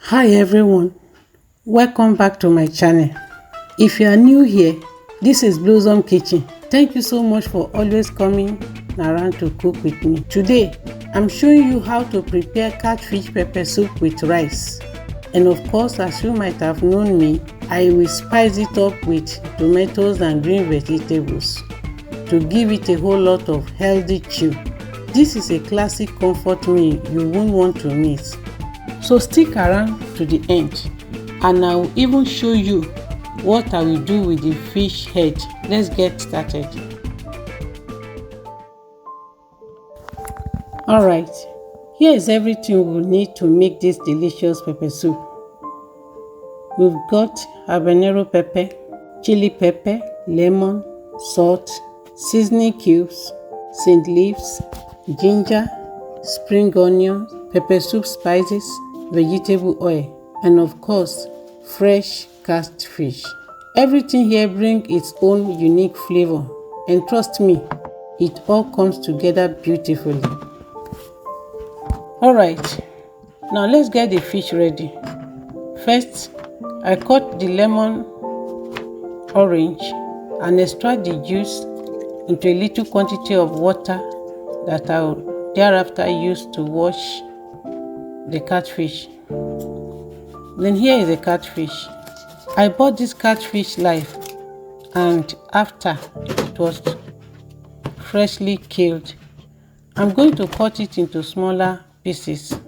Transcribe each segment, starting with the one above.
Hi everyone, welcome back to my channel. If you are new here, this is Blossom Kitchen. Thank you so much for always coming around to cook with me. Today, I'm showing you how to prepare catfish pepper soup with rice. And of course, as you might have known me, I will spice it up with tomatoes and green vegetables to give it a whole lot of healthy chew. This is a classic comfort meal you won't want to miss. So stick around to the end and I will even show you what I will do with the fish head. Let's get started. Alright, here is everything we will need to make this delicious pepper soup. We've got habanero pepper, chili pepper, lemon, salt, seasoning cubes, scent leaves, ginger, spring onions, pepper soup spices, vegetable oil, and of course fresh catfish. Everything here brings its own unique flavor, and trust me, it all comes together beautifully. Alright, now let's get the fish ready. First, I cut the lemon orange and extract the juice into a little quantity of water that I will thereafter use to wash the catfish. Then here is the catfish. I bought this catfish live, and after it was freshly killed, I'm going to cut it into smaller pieces.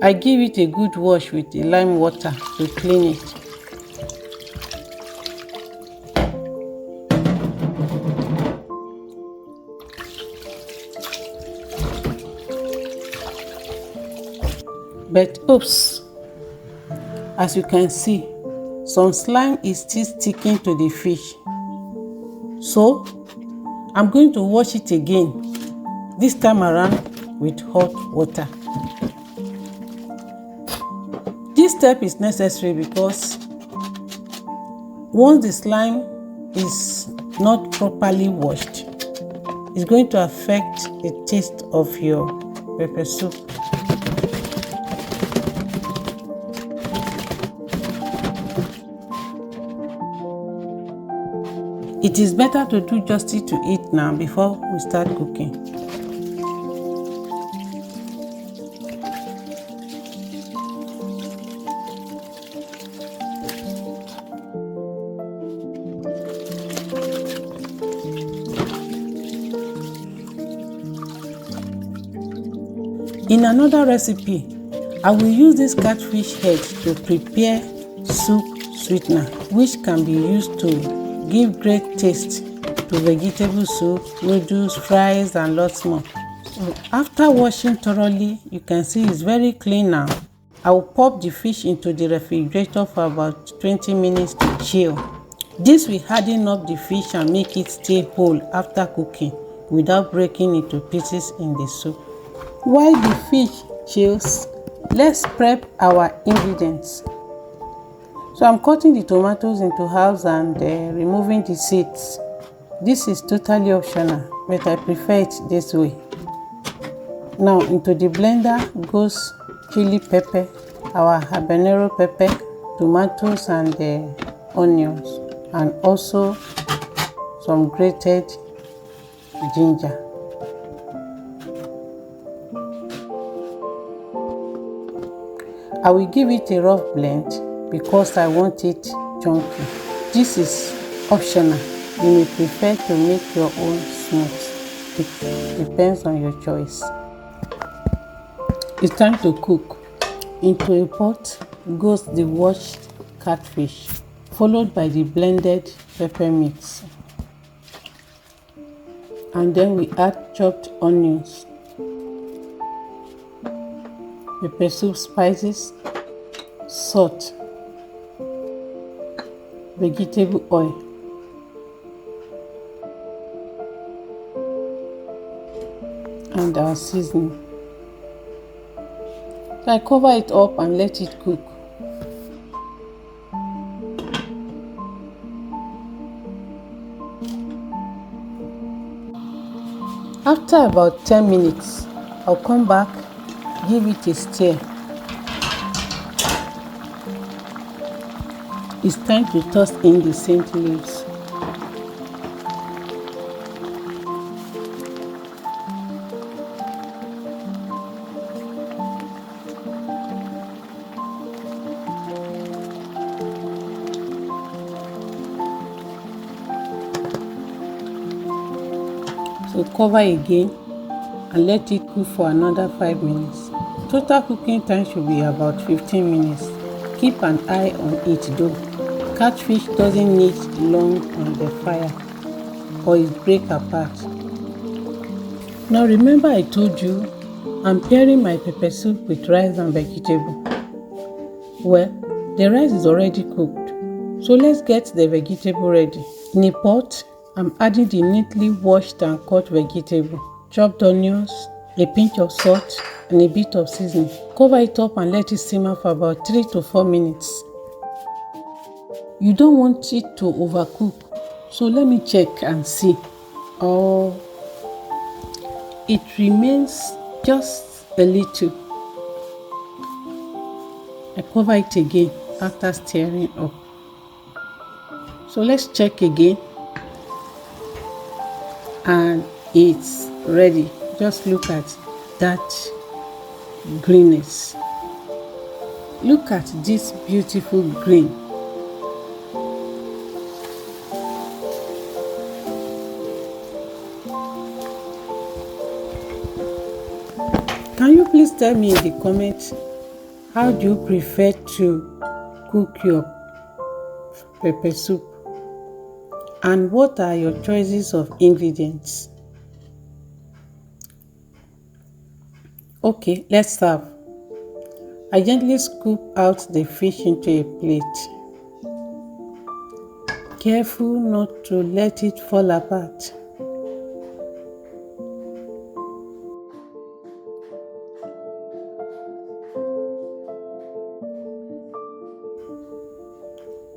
I give it a good wash with the lime water to clean it. But oops, as you can see, some slime is still sticking to the fish. So I'm going to wash it again, this time around with hot water. This step is necessary because once the slime is not properly washed, it's going to affect the taste of your pepper soup. It is better to do justice to it now before we start cooking. In another recipe, I will use this catfish head to prepare soup sweetener, which can be used to give great taste to vegetable soup, noodles, fries, and lots more. So after washing thoroughly, you can see it's very clean now. I will pop the fish into the refrigerator for about 20 minutes to chill. This will harden up the fish and make it stay whole after cooking without breaking into pieces in the soup. While the fish chills, let's prep our ingredients. So I'm cutting the tomatoes into halves and removing the seeds. This is totally optional, but I prefer it this way. Now into the blender goes chili pepper, our habanero pepper, tomatoes and onions, and also some grated ginger. I will give it a rough blend because I want it chunky. This is optional. You may prefer to make your own smooth. It depends on your choice. It's time to cook. Into a pot goes the washed catfish, followed by the blended pepper mix. And then we add chopped onions, pepper soup spices, salt, vegetable oil, and our seasoning. So I cover it up and let it cook. After about 10 minutes, I'll come back Give it a stir. It's time to toss in the scent leaves. So cover again and let it cook for another 5 minutes. Total cooking time should be about 15 minutes. Keep an eye on it though. Catfish doesn't need long on the fire or it breaks apart. Now remember I told you I'm pairing my pepper soup with rice and vegetable. Well, the rice is already cooked, so let's get the vegetable ready. In a pot, I'm adding the neatly washed and cut vegetable, chopped onions, a pinch of salt, and a bit of seasoning. Cover it up and let it simmer for about 3 to 4 minutes. You don't want it to overcook, so let me check and see. Oh, it remains just a little. I cover it again after stirring up. So let's check again. And it's ready. Just look at that greenness. Look at this beautiful green. Can you please tell me in the comments, how do you prefer to cook your pepper soup? And what are your choices of ingredients? Okay, let's serve. I gently scoop out the fish into a plate. Careful not to let it fall apart.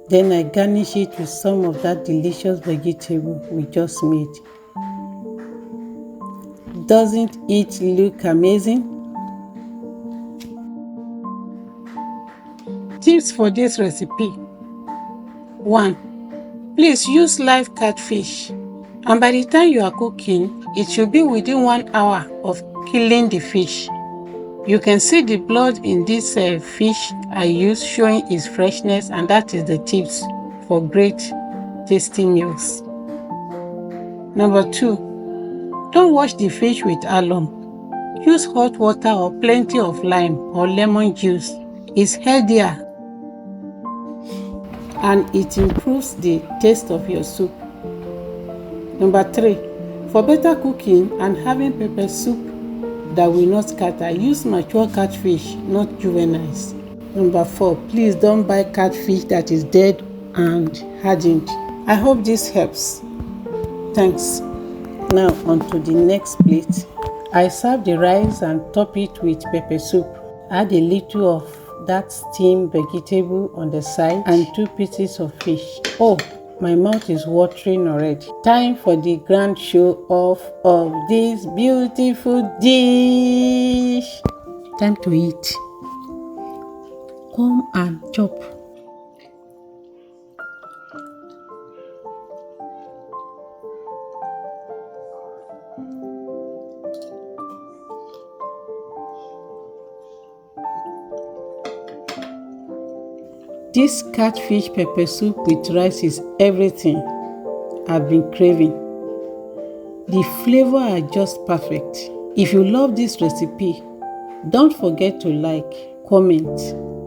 Then I garnish it with some of that delicious vegetable we just made. Doesn't it look amazing? Tips for this recipe. 1. Please use live catfish, and by the time you are cooking, it should be within 1 hour of killing the fish. You can see the blood in this fish I use showing its freshness, and that is the tips for great tasty meals. Number 2, don't wash the fish with alum. Use hot water or plenty of lime or lemon juice. It's healthier and it improves the taste of your soup. Number 3, for better cooking and having pepper soup that will not scatter, use mature catfish, not juveniles. Number 4, please don't buy catfish that is dead and hardened. I hope this helps. Thanks. Now onto the next plate. I serve the rice and top it with pepper soup. Add a little of that steamed vegetable on the side and 2 pieces of fish. Oh, my mouth is watering already. Time for the grand show off of this beautiful dish. Time to eat. Come and chop. This catfish pepper soup with rice is everything I've been craving. The flavor are just perfect. If you love this recipe, don't forget to like, comment,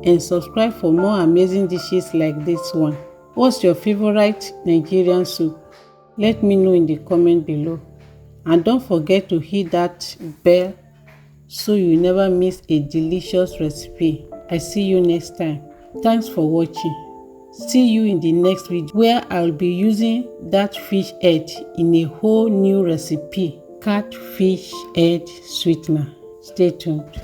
and subscribe for more amazing dishes like this one. What's your favorite Nigerian soup? Let me know in the comment below. And don't forget to hit that bell so you never miss a delicious recipe. I see you next time. Thanks for watching. See you in the next video where I'll be using that fish head in a whole new recipe, catfish head sweetener. Stay tuned.